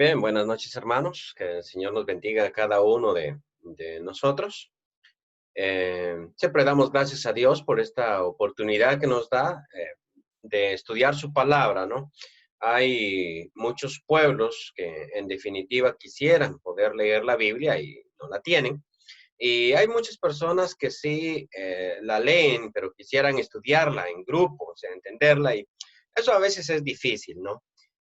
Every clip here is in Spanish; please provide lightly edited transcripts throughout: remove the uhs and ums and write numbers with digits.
Bien, buenas noches, hermanos. Que el Señor nos bendiga a cada uno de nosotros. Siempre damos gracias a Dios por esta oportunidad que nos da de estudiar su palabra, ¿no? Hay muchos pueblos que en definitiva quisieran poder leer la Biblia y no la tienen. Y hay muchas personas que sí la leen, pero quisieran estudiarla en grupo, o sea, entenderla. Y eso a veces es difícil, ¿no?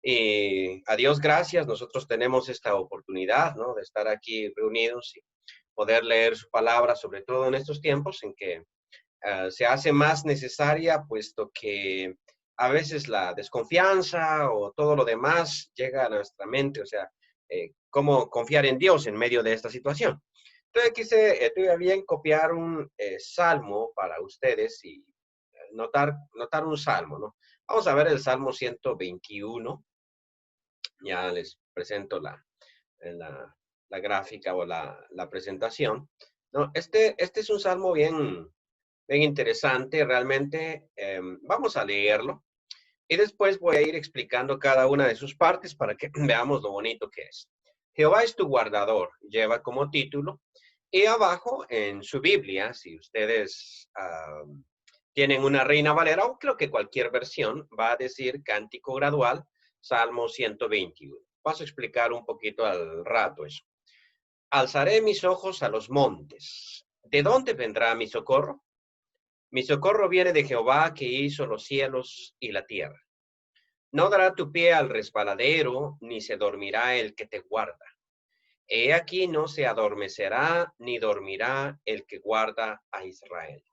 Y a Dios gracias, nosotros tenemos esta oportunidad, ¿no? De estar aquí reunidos y poder leer su palabra, sobre todo en estos tiempos en que se hace más necesaria, puesto que a veces la desconfianza o todo lo demás llega a nuestra mente, o sea, cómo confiar en Dios en medio de esta situación. Entonces tuve bien copiar un salmo para ustedes y notar un salmo, ¿no? Vamos a ver el Salmo 121. Ya les presento la gráfica o la presentación. No, este es un salmo bien interesante, realmente. Vamos a leerlo y después voy a ir explicando cada una de sus partes para que veamos lo bonito que es. Jehová es tu guardador, lleva como título. Y abajo en su Biblia, si ustedes tienen una Reina Valera, o creo que cualquier versión, va a decir cántico gradual, Salmo 121. Paso a explicar un poquito al rato eso. Alzaré mis ojos a los montes. ¿De dónde vendrá mi socorro? Mi socorro viene de Jehová, que hizo los cielos y la tierra. No dará tu pie al resbaladero, ni se dormirá el que te guarda. He aquí no se adormecerá, ni dormirá el que guarda a Israel.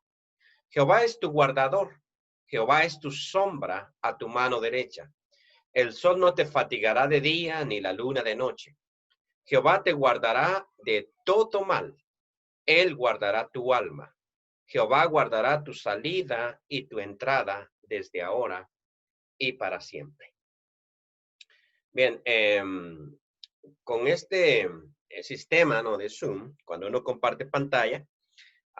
Jehová es tu guardador. Jehová es tu sombra a tu mano derecha. El sol no te fatigará de día, ni la luna de noche. Jehová te guardará de todo mal. Él guardará tu alma. Jehová guardará tu salida y tu entrada desde ahora y para siempre. Bien, con este sistema, ¿no?, de Zoom, cuando uno comparte pantalla,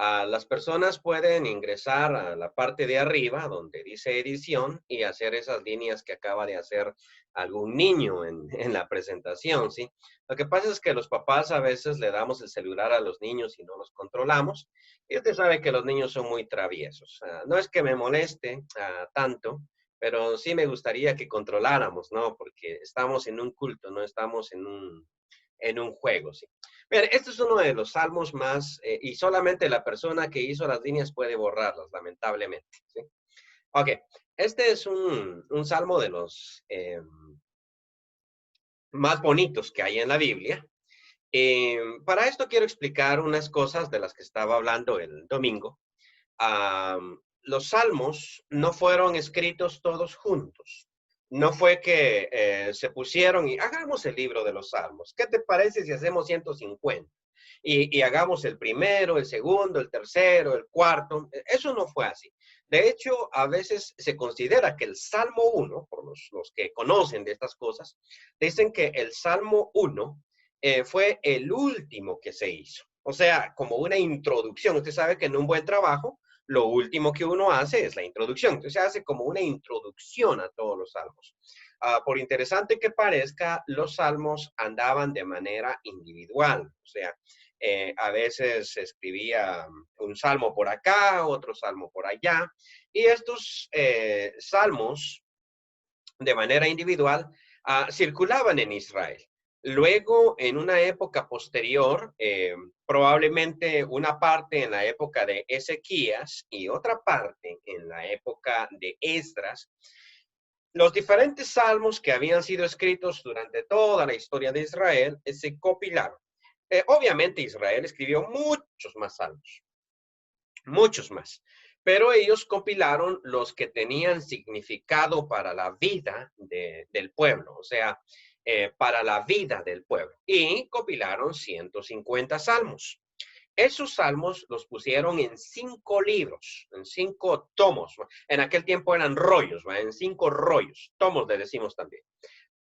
las personas pueden ingresar a la parte de arriba donde dice edición y hacer esas líneas que acaba de hacer algún niño en la presentación, ¿sí? Lo que pasa es que los papás a veces le damos el celular a los niños y no los controlamos. Y usted sabe que los niños son muy traviesos. No es que me moleste tanto, pero sí me gustaría que controláramos, ¿no? Porque estamos en un culto, no estamos en un juego, ¿sí? Mira, este es uno de los salmos más, y solamente la persona que hizo las líneas puede borrarlas, lamentablemente, ¿sí? Ok, este es un salmo de los más bonitos que hay en la Biblia. Para esto quiero explicar unas cosas de las que estaba hablando el domingo. Los salmos no fueron escritos todos juntos. No fue que se pusieron y hagamos el libro de los salmos. ¿Qué te parece si hacemos 150? Y hagamos el primero, el segundo, el tercero, el cuarto. Eso no fue así. De hecho, a veces se considera que el Salmo 1, por los que conocen de estas cosas, dicen que el Salmo 1 fue el último que se hizo. O sea, como una introducción. Usted sabe que en un buen trabajo, lo último que uno hace es la introducción. Entonces se hace como una introducción a todos los salmos. Por interesante que parezca, los salmos andaban de manera individual. O sea, a veces se escribía un salmo por acá, otro salmo por allá. Y estos salmos, de manera individual, circulaban en Israel. Luego, en una época posterior, probablemente una parte en la época de Ezequías y otra parte en la época de Esdras, los diferentes salmos que habían sido escritos durante toda la historia de Israel se compilaron. Obviamente Israel escribió muchos más salmos, muchos más, pero ellos compilaron los que tenían significado para la vida del pueblo, o sea, para la vida del pueblo, y compilaron 150 salmos. Esos salmos los pusieron en 5 libros, en 5 tomos. En aquel tiempo eran rollos, ¿va? En 5 rollos, tomos le decimos también.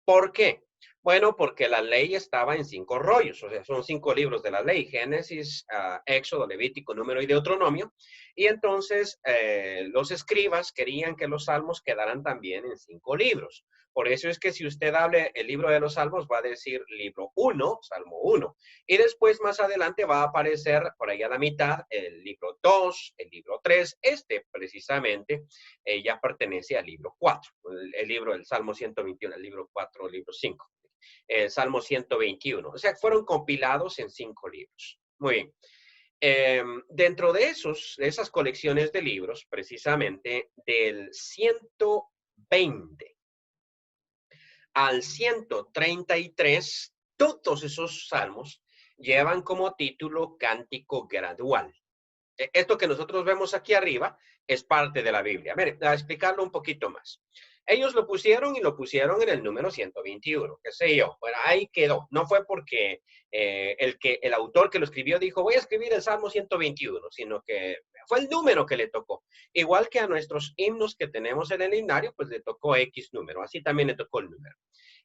¿Por qué? Bueno, porque la ley estaba en 5 rollos, o sea, son 5 libros de la ley: Génesis, Éxodo, Levítico, Número y Deuteronomio. Y entonces los escribas querían que los salmos quedaran también en 5 libros. Por eso es que si usted hable el libro de los salmos, va a decir libro 1, salmo 1. Y después, más adelante, va a aparecer por ahí a la mitad el libro 2, el libro 3. Este precisamente ya pertenece al libro 4, el libro del Salmo 121, el libro 4, el libro 5. Salmo 121. O sea, fueron compilados en 5 libros. Muy bien. Dentro de esas colecciones de libros, precisamente del 120 al 133, todos esos salmos llevan como título Cántico Gradual. Esto que nosotros vemos aquí arriba es parte de la Biblia. Miren, a explicarlo un poquito más. Ellos lo pusieron en el número 121, qué sé yo. Bueno, ahí quedó. No fue porque el autor que lo escribió dijo, voy a escribir el Salmo 121, sino que fue el número que le tocó. Igual que a nuestros himnos que tenemos en el himnario, pues le tocó X número. Así también le tocó el número.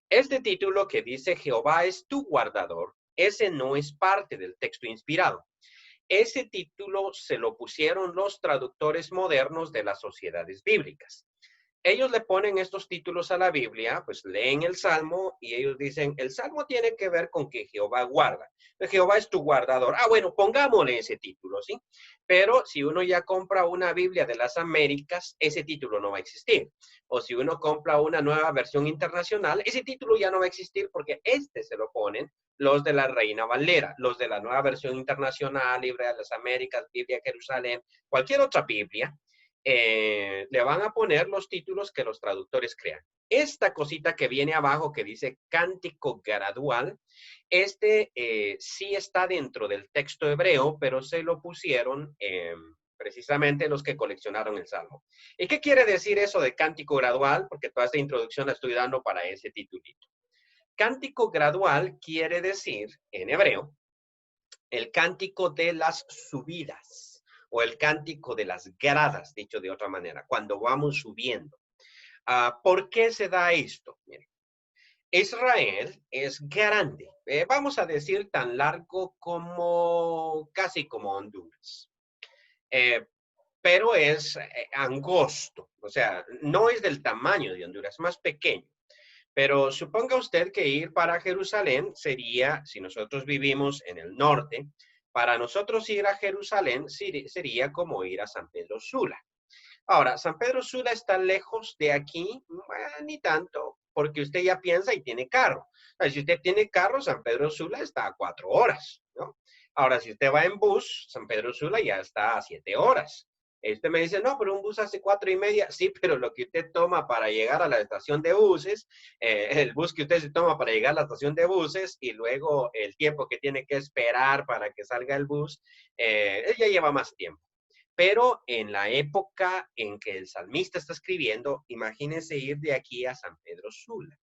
Este título que dice Jehová es tu guardador, ese no es parte del texto inspirado. Ese título se lo pusieron los traductores modernos de las sociedades bíblicas. Ellos le ponen estos títulos a la Biblia, pues leen el Salmo y ellos dicen, el Salmo tiene que ver con que Jehová guarda. Jehová es tu guardador. Bueno, pongámosle ese título, ¿sí? Pero si uno ya compra una Biblia de las Américas, ese título no va a existir. O si uno compra una nueva versión internacional, ese título ya no va a existir porque este se lo ponen los de la Reina Valera, los de la nueva versión internacional, Biblia de las Américas, Biblia de Jerusalén, cualquier otra Biblia. Le van a poner los títulos que los traductores crean. Esta cosita que viene abajo que dice Cántico Gradual, sí está dentro del texto hebreo, pero se lo pusieron precisamente los que coleccionaron el Salmo. ¿Y qué quiere decir eso de Cántico Gradual? Porque toda esta introducción la estoy dando para ese titulito. Cántico gradual quiere decir, en hebreo, el cántico de las subidas o el cántico de las gradas, dicho de otra manera, cuando vamos subiendo. ¿Por qué se da esto? Miren, Israel es grande, vamos a decir tan largo como casi como Honduras, pero es angosto, o sea, no es del tamaño de Honduras, más pequeño. Pero suponga usted que ir para Jerusalén sería, si nosotros vivimos en el norte, para nosotros ir a Jerusalén sería como ir a San Pedro Sula. Ahora, San Pedro Sula está lejos de aquí, ni tanto, porque usted ya piensa y tiene carro. Si usted tiene carro, San Pedro Sula está a 4 horas, ¿no? Ahora, si usted va en bus, San Pedro Sula ya está a 7 horas. Usted me dice, no, pero un bus hace 4:30. Sí, pero lo que usted toma para llegar a la estación de buses, el bus que usted se toma para llegar a la estación de buses y luego el tiempo que tiene que esperar para que salga el bus, ya lleva más tiempo. Pero en la época en que el salmista está escribiendo, imagínense ir de aquí a San Pedro Sula.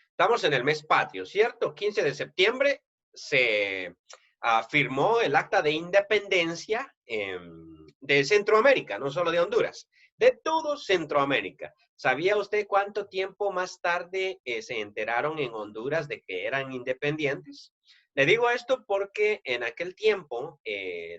Estamos en el mes patrio, ¿cierto? 15 de septiembre se firmó el acta de independencia de Centroamérica, no solo de Honduras, de todo Centroamérica. ¿Sabía usted cuánto tiempo más tarde se enteraron en Honduras de que eran independientes? Le digo esto porque en aquel tiempo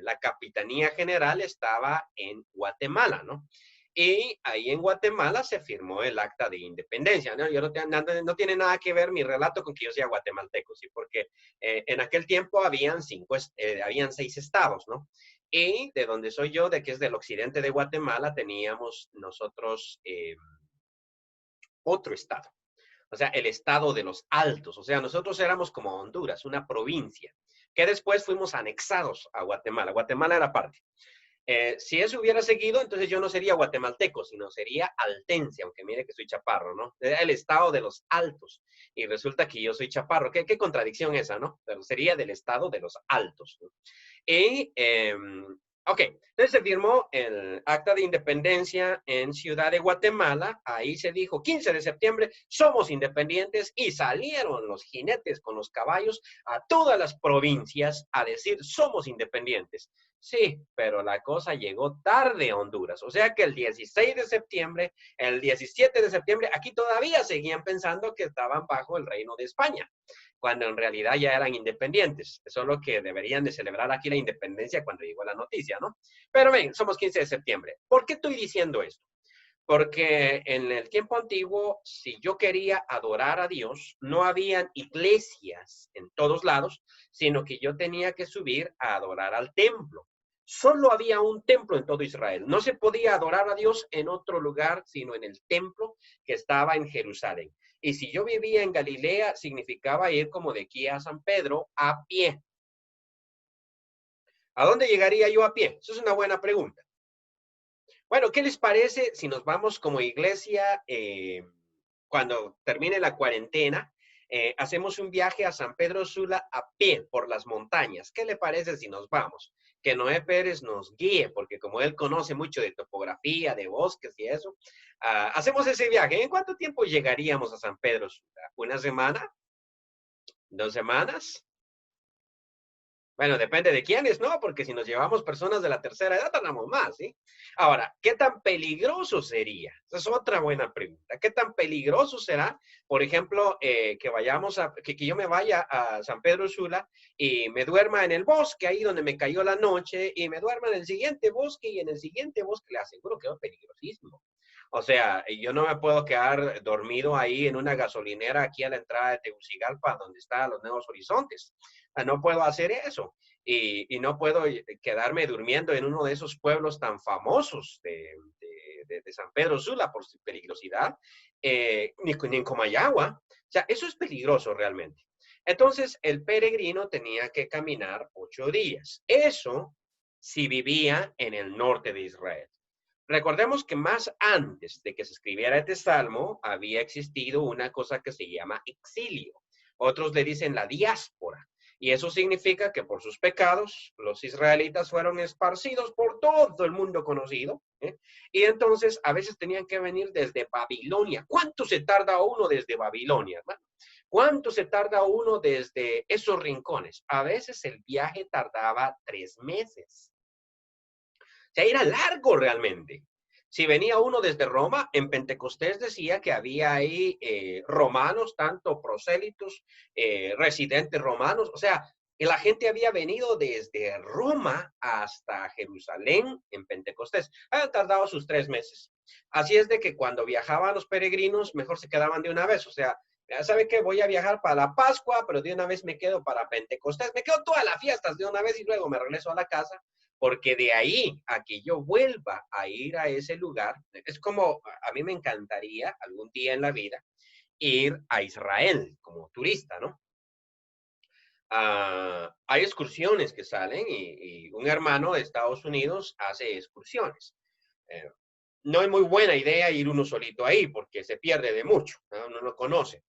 la Capitanía General estaba en Guatemala, ¿no? Y ahí en Guatemala se firmó el acta de independencia, ¿no? Yo no tiene nada que ver mi relato con que yo sea guatemalteco, ¿sí? Porque en aquel tiempo habían 6 estados, ¿no? Y de donde soy yo, de que es del occidente de Guatemala, teníamos nosotros otro estado. O sea, el estado de los Altos. O sea, nosotros éramos como Honduras, una provincia, que después fuimos anexados a Guatemala. Guatemala era parte. Si eso hubiera seguido, entonces yo no sería guatemalteco, sino sería altense, aunque mire que soy chaparro, ¿no? El estado de los Altos. Y resulta que yo soy chaparro. ¿Qué contradicción esa, no? Pero sería del estado de los Altos, ¿no? Y, ok, entonces se firmó el acta de independencia en Ciudad de Guatemala. Ahí se dijo, 15 de septiembre, somos independientes, y salieron los jinetes con los caballos a todas las provincias a decir, somos independientes. Sí, pero la cosa llegó tarde a Honduras. O sea que el 16 de septiembre, el 17 de septiembre, aquí todavía seguían pensando que estaban bajo el reino de España, cuando en realidad ya eran independientes. Eso es lo que deberían de celebrar aquí la independencia cuando llegó la noticia, ¿no? Pero ven, somos 15 de septiembre. ¿Por qué estoy diciendo esto? Porque en el tiempo antiguo, si yo quería adorar a Dios, no habían iglesias en todos lados, sino que yo tenía que subir a adorar al templo. Solo había un templo en todo Israel. No se podía adorar a Dios en otro lugar, sino en el templo que estaba en Jerusalén. Y si yo vivía en Galilea, significaba ir como de aquí a San Pedro a pie. ¿A dónde llegaría yo a pie? Eso es una buena pregunta. Bueno, ¿qué les parece si nos vamos como iglesia cuando termine la cuarentena? Hacemos un viaje a San Pedro Sula a pie por las montañas. ¿Qué le parece si nos vamos? Que Noé Pérez nos guíe, porque como él conoce mucho de topografía, de bosques y eso, hacemos ese viaje. ¿En cuánto tiempo llegaríamos a San Pedro Sula? ¿Una semana? ¿2 semanas? Bueno, depende de quiénes, ¿no? Porque si nos llevamos personas de la tercera edad, tardamos más, ¿sí? Ahora, ¿qué tan peligroso sería? Esa es otra buena pregunta. ¿Qué tan peligroso será, por ejemplo, que yo me vaya a San Pedro Sula y me duerma en el bosque, ahí donde me cayó la noche, y me duerma en el siguiente bosque, y en el siguiente bosque le aseguro que es peligrosísimo. O sea, yo no me puedo quedar dormido ahí en una gasolinera aquí a la entrada de Tegucigalpa, donde están los Nuevos Horizontes. No puedo hacer eso. Y no puedo quedarme durmiendo en uno de esos pueblos tan famosos de San Pedro Sula por su peligrosidad, ni en Comayagua. O sea, eso es peligroso realmente. Entonces, el peregrino tenía que caminar 8 días. Eso si vivía en el norte de Israel. Recordemos que más antes de que se escribiera este salmo, había existido una cosa que se llama exilio. Otros le dicen la diáspora. Y eso significa que por sus pecados los israelitas fueron esparcidos por todo el mundo conocido. Y entonces a veces tenían que venir desde Babilonia. ¿Cuánto se tarda uno desde Babilonia, hermano? ¿Cuánto se tarda uno desde esos rincones? A veces el viaje tardaba 3 meses. O sea, era largo realmente. Si venía uno desde Roma, en Pentecostés decía que había ahí romanos, tanto prosélitos, residentes romanos, o sea, que la gente había venido desde Roma hasta Jerusalén en Pentecostés. Habían tardado sus 3 meses. Así es de que cuando viajaban los peregrinos, mejor se quedaban de una vez. O sea, ya sabe que voy a viajar para la Pascua, pero de una vez me quedo para Pentecostés. Me quedo todas las fiestas de una vez y luego me regreso a la casa porque de ahí a que yo vuelva a ir a ese lugar, es como a mí me encantaría algún día en la vida ir a Israel como turista, ¿no? Hay excursiones que salen y un hermano de Estados Unidos hace excursiones. Eh, no es muy buena idea ir uno solito ahí porque se pierde de mucho, ¿no? Uno no conoce.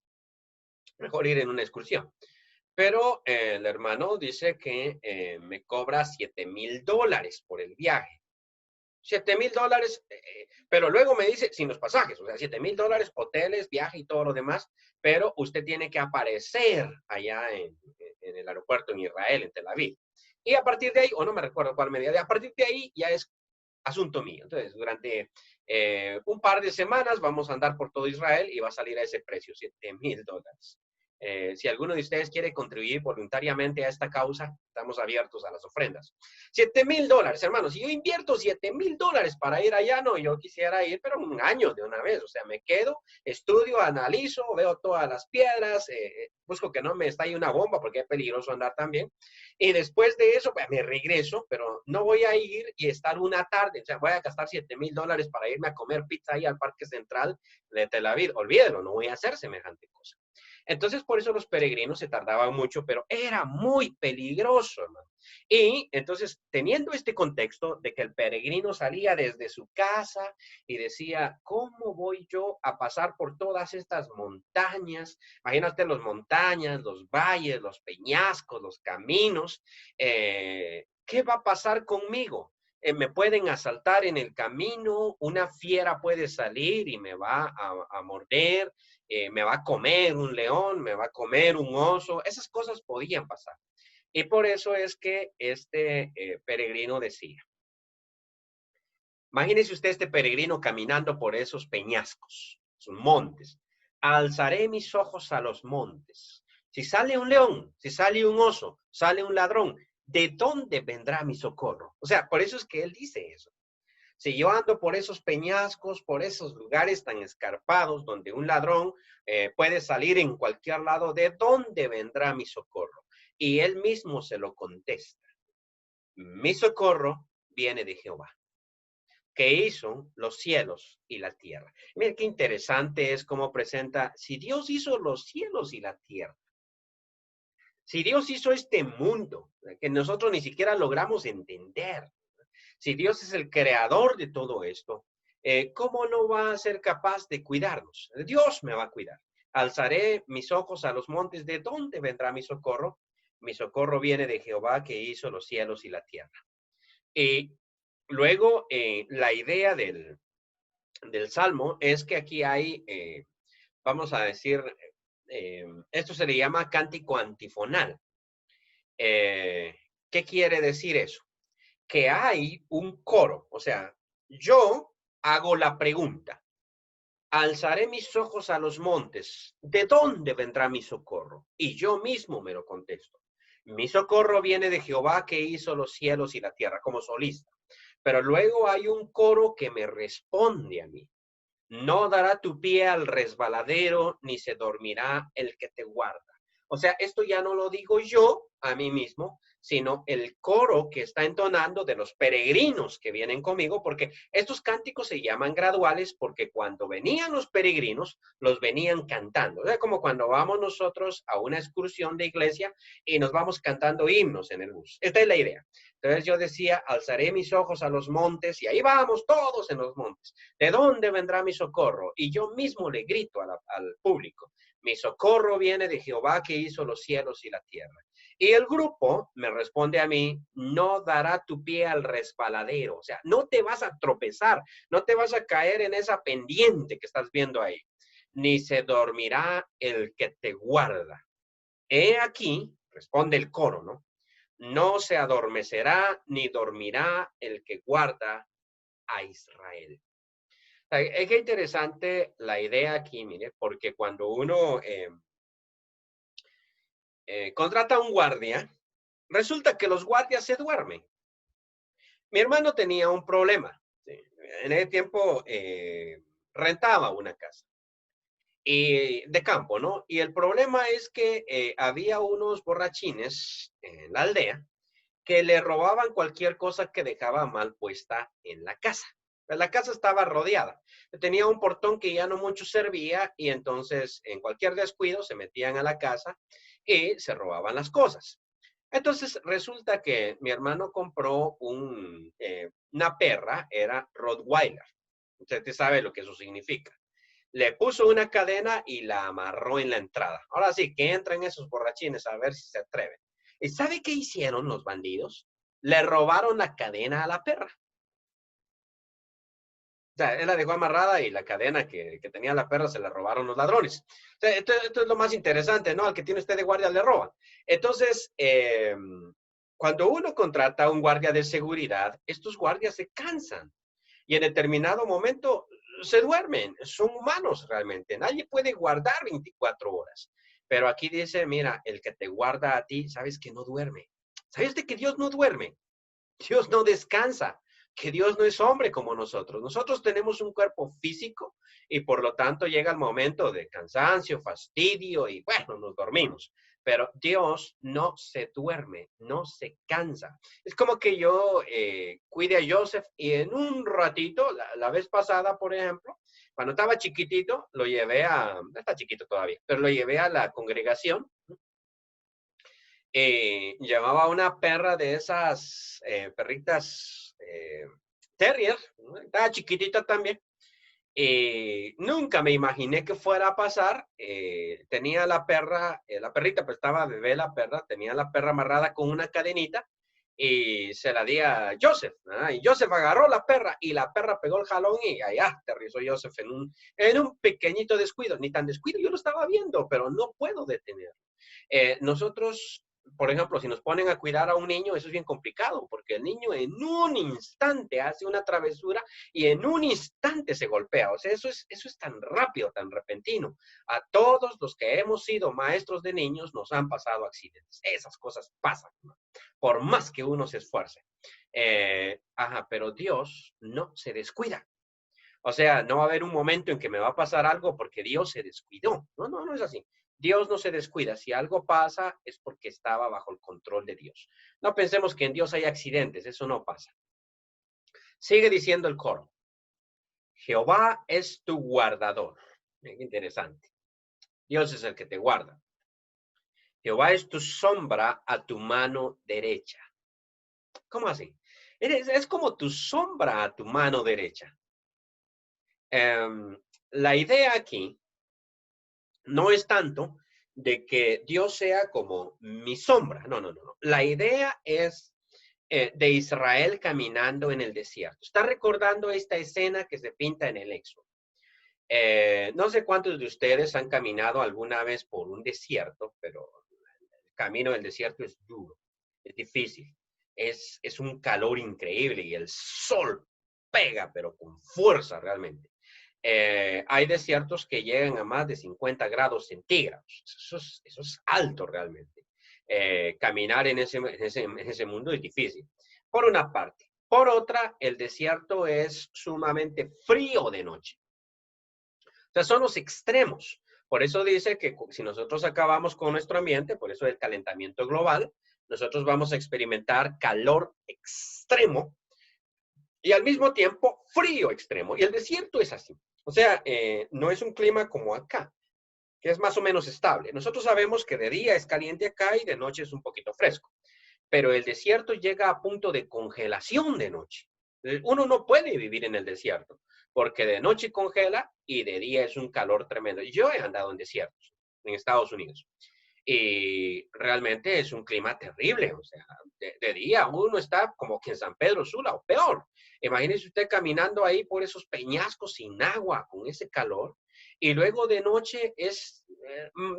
Mejor ir en una excursión. Pero el hermano dice que me cobra $7,000 por el viaje. $7,000, pero luego me dice, sin los pasajes, o sea, $7,000, hoteles, viaje y todo lo demás, pero usted tiene que aparecer allá en el aeropuerto en Israel, en Tel Aviv. Y a partir de ahí, o no me recuerdo cuál medida, a partir de ahí ya es asunto mío. Entonces, durante un par de semanas vamos a andar por todo Israel y va a salir a ese precio, $7,000. Si alguno de ustedes quiere contribuir voluntariamente a esta causa, estamos abiertos a las ofrendas. $7,000, hermanos. Si yo invierto $7,000 para ir allá, no, yo quisiera ir, pero un año de una vez. O sea, me quedo, estudio, analizo, veo todas las piedras, busco que no me estalle una bomba porque es peligroso andar también. Y después de eso, pues me regreso, pero no voy a ir y estar una tarde. O sea, voy a gastar $7,000 para irme a comer pizza ahí al Parque Central de Tel Aviv. Olvídelo, no voy a hacer semejante cosa. Entonces, por eso los peregrinos se tardaban mucho, pero era muy peligroso, hermano. Y entonces, teniendo este contexto de que el peregrino salía desde su casa y decía, ¿cómo voy yo a pasar por todas estas montañas? Imagínate las montañas, los valles, los peñascos, los caminos. ¿Qué va a pasar conmigo? Me pueden asaltar en el camino, una fiera puede salir y me va a morder, me va a comer un león, me va a comer un oso, esas cosas podían pasar. Y por eso es que este peregrino decía, imagínese usted este peregrino caminando por esos peñascos, esos montes. Alzaré mis ojos a los montes. Si sale un león, si sale un oso, sale un ladrón, ¿de dónde vendrá mi socorro? O sea, por eso es que él dice eso. Si yo ando por esos peñascos, por esos lugares tan escarpados donde un ladrón puede salir en cualquier lado, ¿de dónde vendrá mi socorro? Y él mismo se lo contesta. Mi socorro viene de Jehová, que hizo los cielos y la tierra. Mira qué interesante es cómo presenta, si Dios hizo los cielos y la tierra, si Dios hizo este mundo, que nosotros ni siquiera logramos entender, si Dios es el creador de todo esto, ¿cómo no va a ser capaz de cuidarnos? Dios me va a cuidar. Alzaré mis ojos a los montes. ¿De dónde vendrá mi socorro? Mi socorro viene de Jehová que hizo los cielos y la tierra. Y luego, la idea del Salmo es que aquí hay, vamos a decir, esto se le llama cántico antifonal. ¿Qué quiere decir eso? Que hay un coro, o sea, yo hago la pregunta, alzaré mis ojos a los montes, ¿de dónde vendrá mi socorro? Y yo mismo me lo contesto. Mi socorro viene de Jehová que hizo los cielos y la tierra, como solista. Pero luego hay un coro que me responde a mí. No dará tu pie al resbaladero, ni se dormirá el que te guarda. O sea, esto ya no lo digo yo a mí mismo, sino el coro que está entonando de los peregrinos que vienen conmigo, porque estos cánticos se llaman graduales porque cuando venían los peregrinos, los venían cantando. O sea, como cuando vamos nosotros a una excursión de iglesia y nos vamos cantando himnos en el bus. Esta es la idea. Entonces yo decía, alzaré mis ojos a los montes y ahí vamos todos en los montes. ¿De dónde vendrá mi socorro? Y yo mismo le grito al público, mi socorro viene de Jehová que hizo los cielos y la tierra. Y el grupo me responde a mí, no dará tu pie al resbaladero. O sea, no te vas a tropezar, no te vas a caer en esa pendiente que estás viendo ahí. Ni se dormirá el que te guarda. He aquí, responde el coro, ¿no? No se adormecerá ni dormirá el que guarda a Israel. Es que interesante la idea aquí, mire, porque cuando uno contrata a un guardia, resulta que los guardias se duermen. Mi hermano tenía un problema. ¿Sí? En ese tiempo rentaba una casa y de campo, ¿no? Y el problema es que había unos borrachines en la aldea que le robaban cualquier cosa que dejaba mal puesta en la casa. La casa estaba rodeada. Tenía un portón que ya no mucho servía y entonces en cualquier descuido se metían a la casa y se robaban las cosas. Entonces resulta que mi hermano compró una perra, era Rottweiler. Usted sabe lo que eso significa. Le puso una cadena y la amarró en la entrada. Ahora sí, que entran esos borrachines a ver si se atreven. ¿Y sabe qué hicieron los bandidos? Le robaron la cadena a la perra. O sea, él la dejó amarrada y la cadena que tenía la perra se la robaron los ladrones. O sea, esto es lo más interesante, ¿no? Al que tiene usted de guardia le roban. Entonces, cuando uno contrata a un guardia de seguridad, estos guardias se cansan y en determinado momento se duermen. Son humanos realmente. Nadie puede guardar 24 horas. Pero aquí dice, mira, el que te guarda a ti, sabes que no duerme. ¿Sabes de que Dios no duerme? Dios no descansa, que Dios no es hombre como nosotros. Nosotros tenemos un cuerpo físico y por lo tanto llega el momento de cansancio, fastidio y bueno, nos dormimos. Pero Dios no se duerme, no se cansa. Es como que yo cuide a Joseph y en un ratito, la vez pasada, por ejemplo, cuando estaba chiquitito, lo llevé no está chiquito todavía, pero lo llevé a la congregación. Llevaba una perra de esas perritas terrier, ¿no? Estaba chiquitita también. Nunca me imaginé que fuera a pasar. Tenía la perra, la perrita, pues estaba bebé la perra, tenía la perra amarrada con una cadenita y se la di a Joseph. ¿No? Y Joseph agarró la perra y la perra pegó el jalón y allá aterrizó Joseph en un pequeñito descuido, ni tan descuido, yo lo estaba viendo, pero no puedo detener. Nosotros por ejemplo, si nos ponen a cuidar a un niño, eso es bien complicado, porque el niño en un instante hace una travesura y en un instante se golpea. O sea, eso es tan rápido, tan repentino. A todos los que hemos sido maestros de niños nos han pasado accidentes. Esas cosas pasan, ¿no? Por más que uno se esfuerce. Pero Dios no se descuida. O sea, no va a haber un momento en que me va a pasar algo porque Dios se descuidó. No, no, no es así. Dios no se descuida. Si algo pasa es porque estaba bajo el control de Dios. No pensemos que en Dios hay accidentes. Eso no pasa. Sigue diciendo el coro. Jehová es tu guardador. Bien interesante. Dios es el que te guarda. Jehová es tu sombra a tu mano derecha. ¿Cómo así? Es como tu sombra a tu mano derecha. La idea aquí no es tanto de que Dios sea como mi sombra. No, no, no, no. La idea es de Israel caminando en el desierto. Está recordando esta escena que se pinta en el Éxodo. No sé cuántos de ustedes han caminado alguna vez por un desierto, pero el camino del desierto es duro, es difícil, es un calor increíble y el sol pega, pero con fuerza realmente. Hay desiertos que llegan a más de 50 grados centígrados. Eso es alto realmente. Caminar en ese mundo es difícil, por una parte. Por otra, el desierto es sumamente frío de noche. O sea, son los extremos. Por eso dice que si nosotros acabamos con nuestro ambiente, por eso el calentamiento global, nosotros vamos a experimentar calor extremo y al mismo tiempo frío extremo. Y el desierto es así. O sea, no es un clima como acá, que es más o menos estable. Nosotros sabemos que de día es caliente acá y de noche es un poquito fresco, pero el desierto llega a punto de congelación de noche. Uno no puede vivir en el desierto, porque de noche congela y de día es un calor tremendo. Yo he andado en desiertos en Estados Unidos y realmente es un clima terrible. O sea, de día uno está como que en San Pedro Sula o peor. Imagínese usted caminando ahí por esos peñascos sin agua con ese calor y luego de noche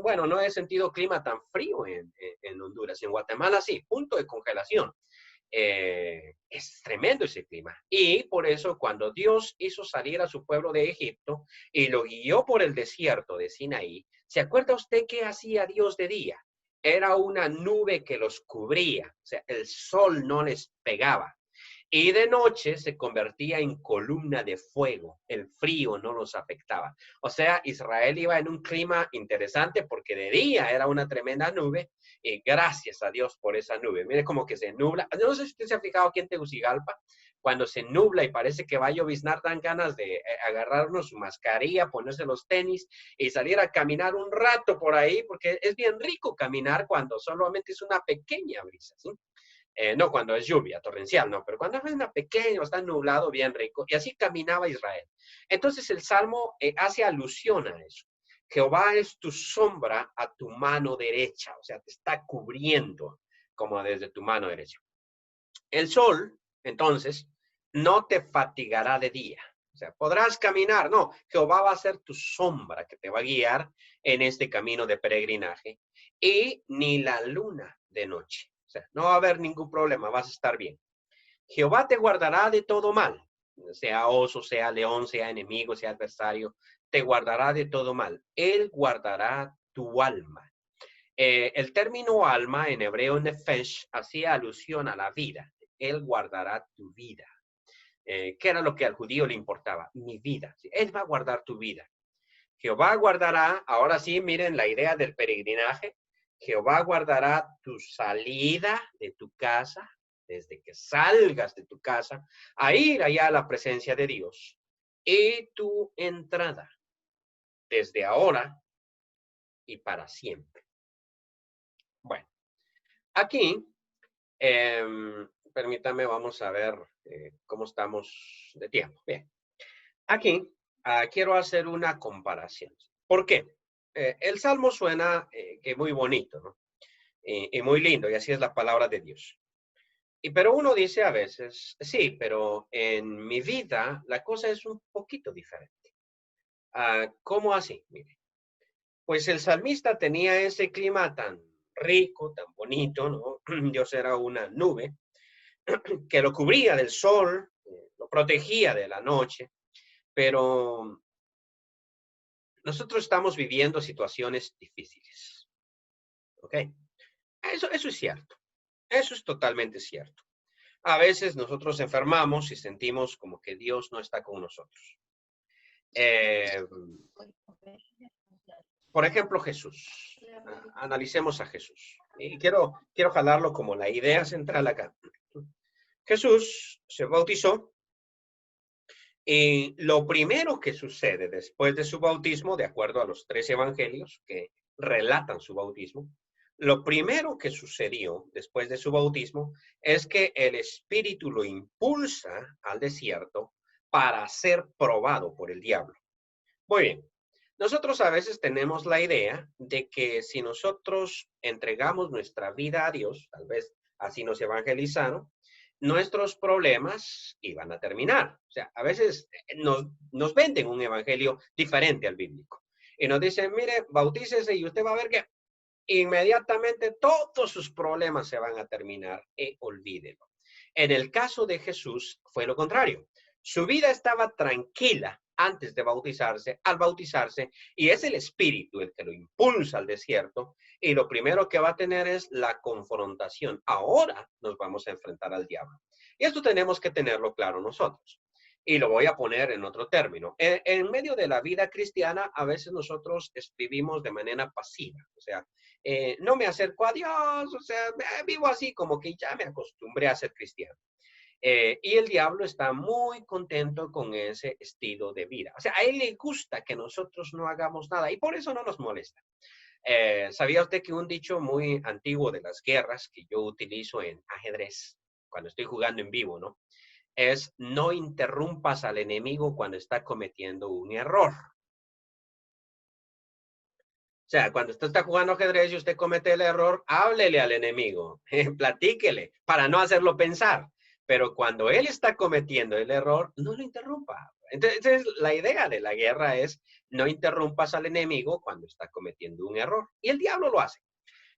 bueno, no he sentido clima tan frío en Honduras. En Guatemala sí, punto de congelación. Es tremendo ese clima. Y por eso cuando Dios hizo salir a su pueblo de Egipto y lo guió por el desierto de Sinaí, ¿se acuerda usted qué hacía Dios de día? Era una nube que los cubría, o sea, el sol no les pegaba. Y de noche se convertía en columna de fuego. El frío no los afectaba. O sea, Israel iba en un clima interesante porque de día era una tremenda nube y gracias a Dios por esa nube. Mire como que se nubla. No sé si usted se ha fijado aquí en Tegucigalpa, cuando se nubla y parece que va a lloviznar, dan ganas de agarrarnos su mascarilla, ponerse los tenis y salir a caminar un rato por ahí porque es bien rico caminar cuando solamente es una pequeña brisa, ¿sí? No cuando es lluvia torrencial, no, pero cuando es una pequeña o está nublado, bien rico. Y así caminaba Israel. Entonces el Salmo hace alusión a eso. Jehová es tu sombra a tu mano derecha, o sea, te está cubriendo como desde tu mano derecha. El sol, entonces, no te fatigará de día. O sea, podrás caminar, no, Jehová va a ser tu sombra que te va a guiar en este camino de peregrinaje y ni la luna de noche. O sea, no va a haber ningún problema, vas a estar bien. Jehová te guardará de todo mal, sea oso, sea león, sea enemigo, sea adversario, te guardará de todo mal. Él guardará tu alma. El término alma en hebreo nefesh hacía alusión a la vida. Él guardará tu vida. ¿Qué era lo que al judío le importaba? Mi vida. Él va a guardar tu vida. Jehová guardará, ahora sí, miren la idea del peregrinaje. Jehová guardará tu salida de tu casa, desde que salgas de tu casa, a ir allá a la presencia de Dios, y tu entrada, desde ahora y para siempre. Bueno, aquí, permítame, vamos a ver cómo estamos de tiempo. Bien, aquí quiero hacer una comparación. ¿Por qué? El Salmo suena que muy bonito, ¿no? Y muy lindo, y así es la palabra de Dios. Pero uno dice a veces, sí, pero en mi vida la cosa es un poquito diferente. ¿Cómo así? Mire, pues el salmista tenía ese clima tan rico, tan bonito, ¿no? Dios era una nube que lo cubría del sol, lo protegía de la noche, pero nosotros estamos viviendo situaciones difíciles, ¿ok? Eso es cierto, eso es totalmente cierto. A veces nosotros enfermamos y sentimos como que Dios no está con nosotros. Eh, por ejemplo, Jesús. Analicemos a Jesús. Y quiero jalarlo como la idea central acá. Jesús se bautizó y lo primero que sucede después de su bautismo, de acuerdo a los 3 evangelios que relatan su bautismo, lo primero que sucedió después de su bautismo es que el Espíritu lo impulsa al desierto para ser probado por el diablo. Muy bien. Nosotros a veces tenemos la idea de que si nosotros entregamos nuestra vida a Dios, tal vez así nos evangelizaron, nuestros problemas iban a terminar. O sea, a veces nos venden un evangelio diferente al bíblico. Y nos dicen, mire, bautícese y usted va a ver que inmediatamente todos sus problemas se van a terminar y olvídelo. En el caso de Jesús fue lo contrario. Su vida estaba tranquila antes de bautizarse, al bautizarse, y es el Espíritu el que lo impulsa al desierto, y lo primero que va a tener es la confrontación. Ahora nos vamos a enfrentar al diablo. Y esto tenemos que tenerlo claro nosotros. Y lo voy a poner en otro término. En medio de la vida cristiana, a veces nosotros vivimos de manera pasiva. O sea, no me acerco a Dios, o sea, vivo así como que ya me acostumbré a ser cristiano. Y el diablo está muy contento con ese estilo de vida. O sea, a él le gusta que nosotros no hagamos nada y por eso no nos molesta. ¿Sabía usted que un dicho muy antiguo de las guerras que yo utilizo en ajedrez, cuando estoy jugando en vivo, ¿no? Es no interrumpas al enemigo cuando está cometiendo un error. O sea, cuando usted está jugando ajedrez y usted comete el error, háblele al enemigo, platíquele, para no hacerlo pensar. Pero cuando él está cometiendo el error, no lo interrumpa. Entonces, la idea de la guerra es no interrumpas al enemigo cuando está cometiendo un error. Y el diablo lo hace.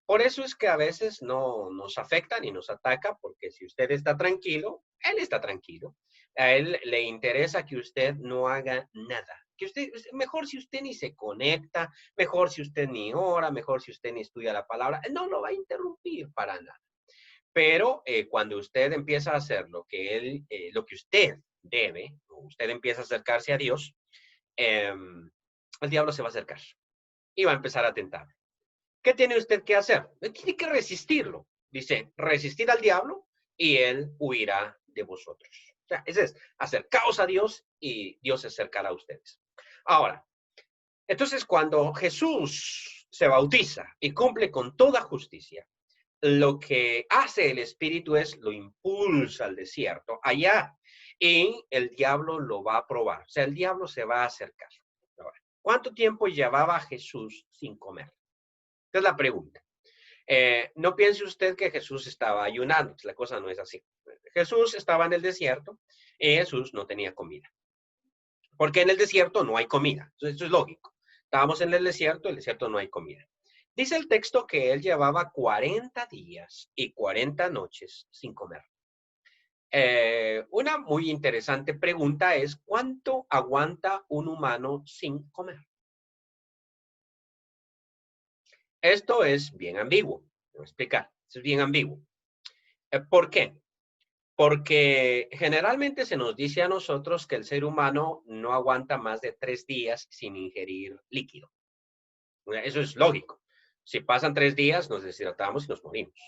Por eso es que a veces no nos afecta ni nos ataca, porque si usted está tranquilo, él está tranquilo. A él le interesa que usted no haga nada. Que usted, mejor si usted ni se conecta, mejor si usted ni ora, mejor si usted ni estudia la palabra, no lo va a interrumpir para nada. Pero cuando usted empieza a hacer lo que usted debe, o usted empieza a acercarse a Dios, el diablo se va a acercar y va a empezar a tentar. ¿Qué tiene usted que hacer? Tiene que resistirlo. Dice, resistir al diablo y él huirá de vosotros. O sea, ese es, acercaos a Dios y Dios se acercará a ustedes. Ahora, entonces cuando Jesús se bautiza y cumple con toda justicia, lo que hace el Espíritu es lo impulsa al desierto, allá, y el diablo lo va a probar. O sea, el diablo se va a acercar. Ahora, ¿cuánto tiempo llevaba Jesús sin comer? Esa es la pregunta. No piense usted que Jesús estaba ayunando, la cosa no es así. Jesús estaba en el desierto y Jesús no tenía comida. Porque en el desierto no hay comida. Eso es lógico. Estábamos en el desierto no hay comida. Dice el texto que él llevaba 40 días y 40 noches sin comer. Una muy interesante pregunta es, ¿cuánto aguanta un humano sin comer? Esto es bien ambiguo. Voy a explicar. Es bien ambiguo. ¿Por qué? Porque generalmente se nos dice a nosotros que el ser humano no aguanta más de 3 días sin ingerir líquido. Eso es lógico. Si pasan 3 días, nos deshidratamos y nos morimos.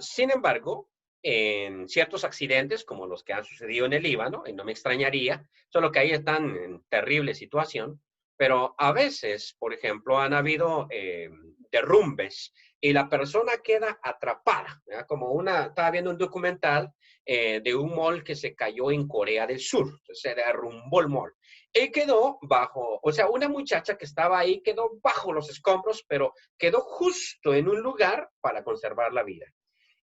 Sin embargo, en ciertos accidentes, como los que han sucedido en el Líbano, y no me extrañaría, solo que ahí están en terrible situación, pero a veces, por ejemplo, han habido derrumbes y la persona queda atrapada, ¿verdad? Estaba viendo un documental de un mall que se cayó en Corea del Sur, se derrumbó el mall y quedó bajo, o sea, una muchacha que estaba ahí quedó bajo los escombros, pero quedó justo en un lugar para conservar la vida.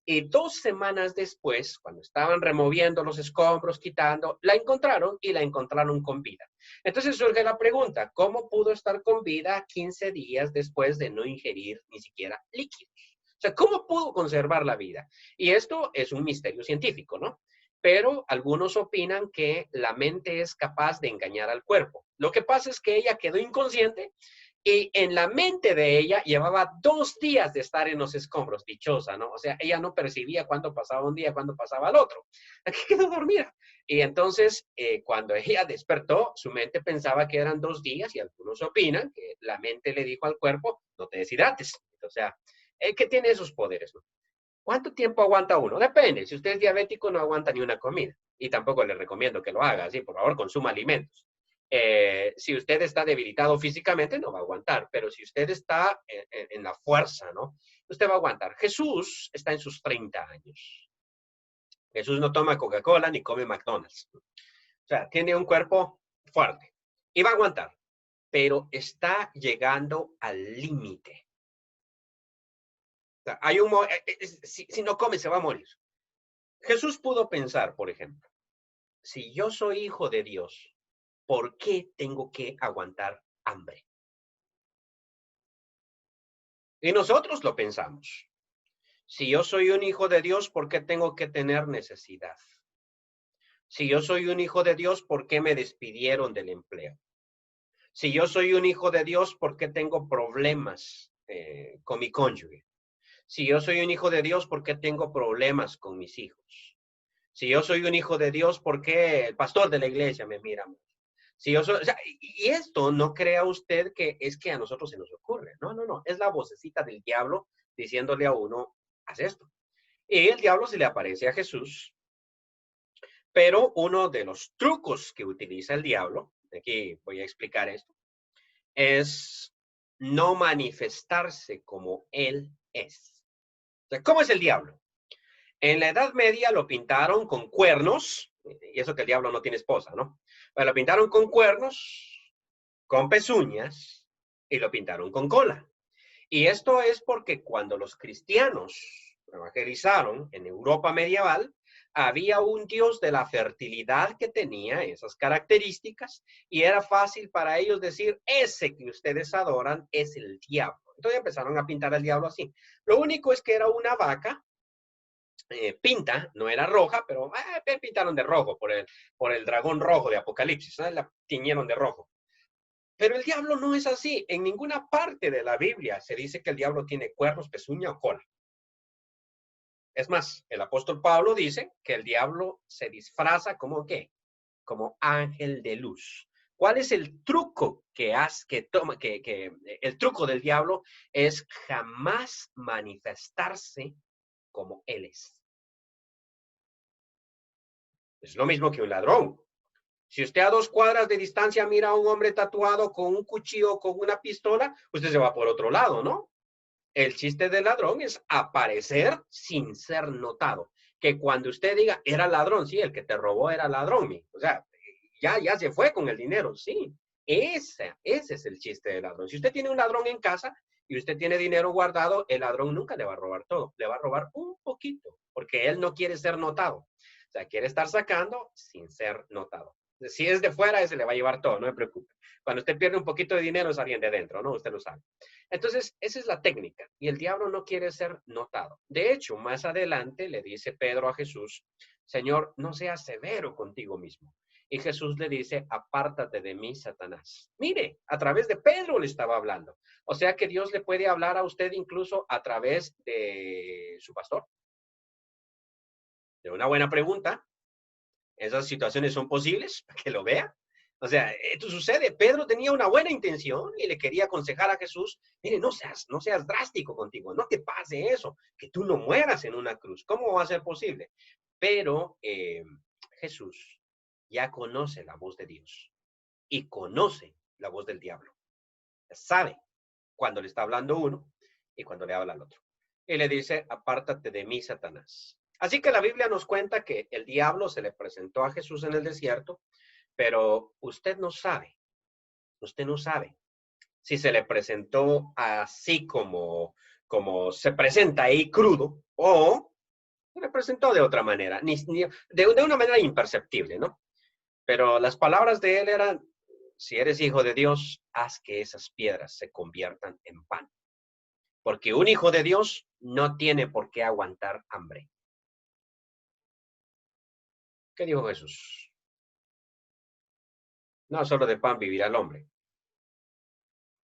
Y 2 semanas después, cuando estaban removiendo los escombros, quitando, la encontraron y la encontraron con vida. Entonces surge la pregunta, ¿cómo pudo estar con vida 15 días después de no ingerir ni siquiera líquidos? O sea, ¿cómo pudo conservar la vida? Y esto es un misterio científico, ¿no? Pero algunos opinan que la mente es capaz de engañar al cuerpo. Lo que pasa es que ella quedó inconsciente y en la mente de ella llevaba 2 días de estar en los escombros, dichosa, ¿no? O sea, ella no percibía cuándo pasaba un día, cuándo pasaba el otro. Aquí quedó dormida. Y entonces, cuando ella despertó, su mente pensaba que eran 2 días y algunos opinan que la mente le dijo al cuerpo, no te deshidrates. O sea, que tiene esos poderes, ¿no? ¿Cuánto tiempo aguanta uno? Depende. Si usted es diabético, no aguanta ni una comida. Y tampoco le recomiendo que lo haga así. Por favor, consuma alimentos. Si usted está debilitado físicamente, no va a aguantar. Pero si usted está en la fuerza, ¿no? Usted va a aguantar. Jesús está en sus 30 años. Jesús no toma Coca-Cola ni come McDonald's. O sea, tiene un cuerpo fuerte. Y va a aguantar. Pero está llegando al límite. O sea, hay si no come, se va a morir. Jesús pudo pensar, por ejemplo, si yo soy hijo de Dios, ¿por qué tengo que aguantar hambre? Y nosotros lo pensamos. Si yo soy un hijo de Dios, ¿por qué tengo que tener necesidad? Si yo soy un hijo de Dios, ¿por qué me despidieron del empleo? Si yo soy un hijo de Dios, ¿por qué tengo problemas con mi cónyuge? Si yo soy un hijo de Dios, ¿por qué tengo problemas con mis hijos? Si yo soy un hijo de Dios, ¿por qué el pastor de la iglesia me mira? Si yo soy, o sea, y esto no crea usted que es que a nosotros se nos ocurre. No, no, no. Es la vocecita del diablo diciéndole a uno, haz esto. Y el diablo se le aparece a Jesús, pero uno de los trucos que utiliza el diablo, aquí voy a explicar esto, es no manifestarse como él es. O sea, ¿cómo es el diablo? En la Edad Media lo pintaron con cuernos, y eso que el diablo no tiene esposa, ¿no? Pero lo pintaron con cuernos, con pezuñas, y lo pintaron con cola. Y esto es porque cuando los cristianos evangelizaron en Europa medieval, había un dios de la fertilidad que tenía esas características y era fácil para ellos decir, ese que ustedes adoran es el diablo. Entonces empezaron a pintar al diablo así. Lo único es que era una vaca pinta, no era roja, pero pintaron de rojo por el dragón rojo de Apocalipsis, ¿sabes? La tiñeron de rojo. Pero el diablo no es así. En ninguna parte de la Biblia se dice que el diablo tiene cuernos, pezuña o cola. Es más, el apóstol Pablo dice que el diablo se disfraza como ¿qué? Como ángel de luz. ¿Cuál es el truco el truco del diablo es jamás manifestarse como él es? Es lo mismo que un ladrón. Si usted a 2 cuadras de distancia mira a un hombre tatuado con un cuchillo o con una pistola, usted se va por otro lado, ¿no? El chiste del ladrón es aparecer sin ser notado. Que cuando usted diga, era ladrón, sí, el que te robó era ladrón, o sea, ya se fue con el dinero, sí. Ese es el chiste del ladrón. Si usted tiene un ladrón en casa y usted tiene dinero guardado, el ladrón nunca le va a robar todo, le va a robar un poquito, porque él no quiere ser notado. O sea, quiere estar sacando sin ser notado. Si es de fuera, ese le va a llevar todo, no me preocupe. Cuando usted pierde un poquito de dinero, es alguien de dentro, ¿no? Usted lo sabe. Entonces, esa es la técnica. Y el diablo no quiere ser notado. De hecho, más adelante le dice Pedro a Jesús, Señor, no seas severo contigo mismo. Y Jesús le dice, apártate de mí, Satanás. Mire, a través de Pedro le estaba hablando. O sea que Dios le puede hablar a usted incluso a través de su pastor. Es una buena pregunta. ¿Esas situaciones son posibles? Para que lo vea. O sea, esto sucede. Pedro tenía una buena intención y le quería aconsejar a Jesús, mire, no seas drástico contigo, no te pase eso, que tú no mueras en una cruz. ¿Cómo va a ser posible? Pero Jesús ya conoce la voz de Dios y conoce la voz del diablo. Sabe cuando le está hablando uno y cuando le habla al otro. Y le dice, apártate de mí, Satanás. Así que la Biblia nos cuenta que el diablo se le presentó a Jesús en el desierto, pero usted no sabe si se le presentó así como se presenta ahí crudo, o Se representó de otra manera, de una manera imperceptible, ¿no? Pero las palabras de él eran, si eres hijo de Dios, haz que esas piedras se conviertan en pan. Porque un hijo de Dios no tiene por qué aguantar hambre. ¿Qué dijo Jesús? No solo de pan vivirá el hombre,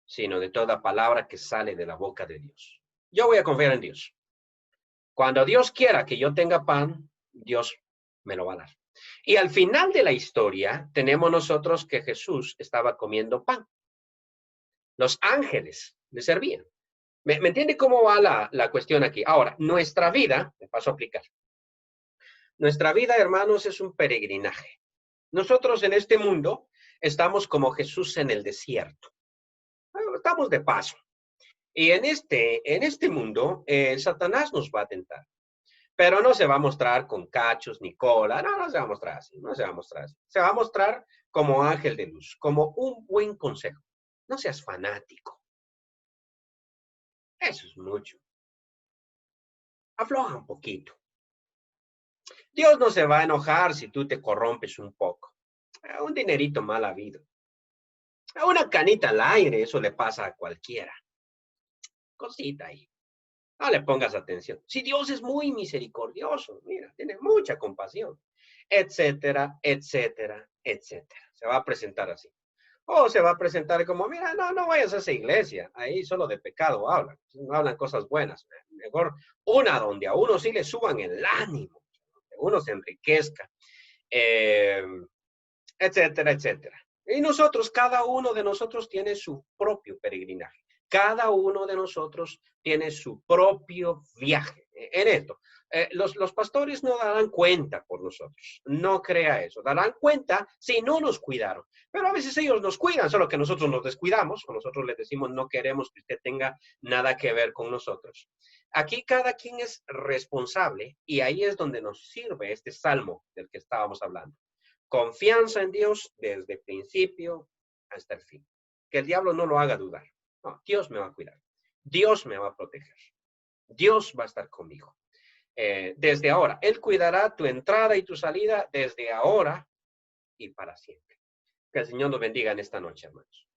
sino de toda palabra que sale de la boca de Dios. Yo voy a confiar en Dios. Cuando Dios quiera que yo tenga pan, Dios me lo va a dar. Y al final de la historia tenemos nosotros que Jesús estaba comiendo pan. Los ángeles le servían. ¿Me entiende cómo va la cuestión aquí? Ahora, nuestra vida, me paso a aplicar. Nuestra vida, hermanos, es un peregrinaje. Nosotros en este mundo estamos como Jesús en el desierto. Estamos de paso. Y en este mundo, Satanás nos va a tentar. Pero no se va a mostrar con cachos ni cola. No, no se va a mostrar así. No se va a mostrar así. Se va a mostrar como ángel de luz, como un buen consejo. No seas fanático. Eso es mucho. Afloja un poquito. Dios no se va a enojar si tú te corrompes un poco. Un dinerito mal habido. Una canita al aire, eso le pasa a cualquiera. Cosita ahí. No le pongas atención. Si Dios es muy misericordioso, mira, tiene mucha compasión, etcétera, etcétera, etcétera. Se va a presentar así. O se va a presentar como, mira, no vayas a esa iglesia. Ahí solo de pecado hablan. No hablan cosas buenas. Mejor una donde a uno sí le suban el ánimo. Que uno se enriquezca. Eh, etcétera, etcétera. Y nosotros, cada uno de nosotros tiene su propio peregrinaje. Cada uno de nosotros tiene su propio viaje en esto. Los pastores no darán cuenta por nosotros. No crea eso. Darán cuenta si no nos cuidaron. Pero a veces ellos nos cuidan, solo que nosotros nos descuidamos. O nosotros les decimos, no queremos que usted tenga nada que ver con nosotros. Aquí cada quien es responsable y ahí es donde nos sirve este salmo del que estábamos hablando. Confianza en Dios desde el principio hasta el fin. Que el diablo no lo haga dudar. No, Dios me va a cuidar. Dios me va a proteger. Dios va a estar conmigo. Desde ahora. Él cuidará tu entrada y tu salida desde ahora y para siempre. Que el Señor nos bendiga en esta noche, hermanos.